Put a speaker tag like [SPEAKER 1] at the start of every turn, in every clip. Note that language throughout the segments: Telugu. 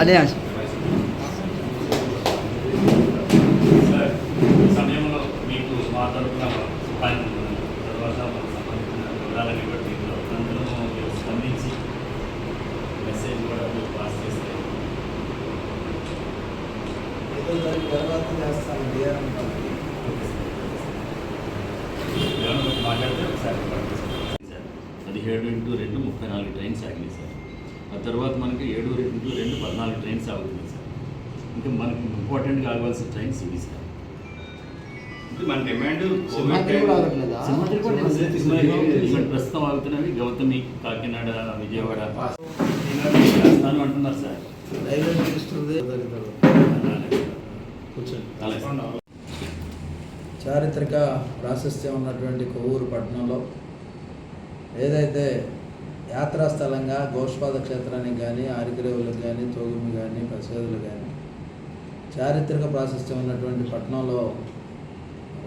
[SPEAKER 1] అదే
[SPEAKER 2] సమయంలో మీకు మా తరఫున తర్వాత సంబంధించిన వివరాలని బట్టి అందరూ మీరు స్పందించి మెసేజ్ కూడా మీరు పాస్ చేస్తే మాట్లాడితే ఒకసారి 17x2 34 ట్రైన్స్ ఆగినాయి సార్. ఆ తర్వాత మనకి 7x2 14 ట్రైన్స్ ఆగుతున్నాయి సార్. ఇంకా మనకి ఇంపార్టెంట్గా ఆగవలసిన ట్రైన్స్ ఇవి సార్. మన డిమాండ్ ప్రస్తుతం ఆగుతున్నవి గౌతమి, కాకినాడ, విజయవాడ రాజస్థానం అంటున్నారు సార్.
[SPEAKER 3] చారిత్రక ప్రాశస్త్యం ఉన్నటువంటి కొవ్వూరు పట్టణంలో ఏదైతే యాత్రాస్థలంగా గోష్పాద క్షేత్రానికి కానీ, ఆరికరేవులకు కానీ, తోగుమి కానీ, ప్రసేదులు కానీ చారిత్రక ప్రాశస్త్యం ఉన్నటువంటి పట్టణంలో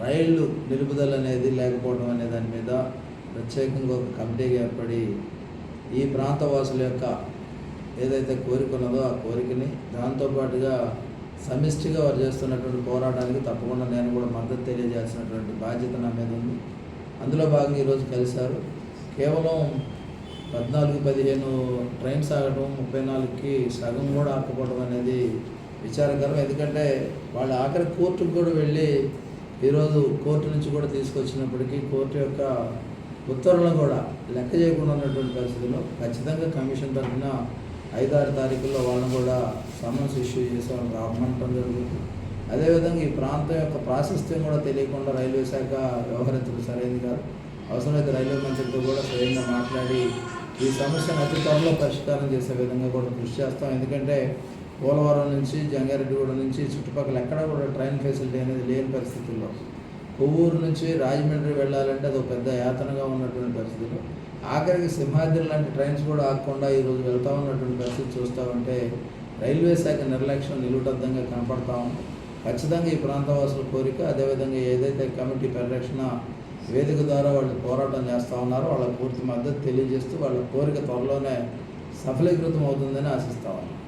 [SPEAKER 3] రైళ్ళు నిలుపుదల అనేది లేకపోవడం అనే దాని మీద ప్రత్యేకంగా ఒక కమిటీగా ఏర్పడి ఈ ప్రాంతవాసుల యొక్క ఏదైతే కోరిక ఉన్నదో ఆ కోరికని, దాంతోపాటుగా సమిష్టిగా వారు చేస్తున్నటువంటి పోరాటానికి తప్పకుండా నేను కూడా మద్దతు తెలియజేయాల్సినటువంటి బాధ్యత నా మీద ఉంది. అందులో భాగంగా ఈరోజు కలిశారు. కేవలం 14-15 ట్రైన్స్ ఆగడం, 34కి సగం కూడా ఆకపోవడం అనేది విచారకరం. ఎందుకంటే వాళ్ళు ఆఖరి కోర్టుకు కూడా వెళ్ళి ఈరోజు కోర్టు నుంచి కూడా తీసుకొచ్చినప్పటికీ కోర్టు యొక్క ఉత్తర్వులను కూడా లెక్క చేయకుండా ఉన్నటువంటి పరిస్థితుల్లో ఖచ్చితంగా కమిషన్ తరఫున 5-6 తారీఖుల్లో వాళ్ళని కూడా సమన్స్ ఇష్యూ చేసి వాళ్ళకి రమ్మంటం జరుగుతుంది. అదేవిధంగా ఈ ప్రాంతం యొక్క ప్రాశస్త్యం కూడా తెలియకుండా రైల్వే శాఖ వ్యవహరించడం సరైనది కాదు. అవసరమైతే రైల్వే మంత్రితో కూడా స్వయంగా మాట్లాడి ఈ సమస్యను అతి త్వరలో పరిష్కారం చేసే విధంగా కూడా కృషి చేస్తాం. ఎందుకంటే పోలవరం నుంచి, జంగారెడ్డిగూడ నుంచి చుట్టుపక్కల ఎక్కడా కూడా ట్రైన్ ఫెసిలిటీ అనేది లేని పరిస్థితుల్లో, కొవ్వూరు నుంచి రాజమండ్రి వెళ్ళాలంటే అది ఒక పెద్ద యాతనగా ఉన్నటువంటి పరిస్థితుల్లో, ఆఖరికి సింహాద్రి లాంటి ట్రైన్స్ కూడా ఆగకుండా ఈరోజు వెళ్తూ ఉన్నటువంటి పరిస్థితి చూస్తూ ఉంటే రైల్వే శాఖ నిర్లక్ష్యం నిలుటద్దంగా కనపడతాం. ఖచ్చితంగా ఈ ప్రాంతవాసుల కోరిక, అదేవిధంగా ఏదైతే కమిటీ పరిరక్షణ వేదిక ద్వారా వాళ్ళు పోరాటం చేస్తూ ఉన్నారో వాళ్ళ పూర్తి మద్దతు తెలియజేస్తూ వాళ్ళ కోరిక త్వరలోనే సఫలీకృతం అవుతుందని ఆశిస్తా ఉన్నాం.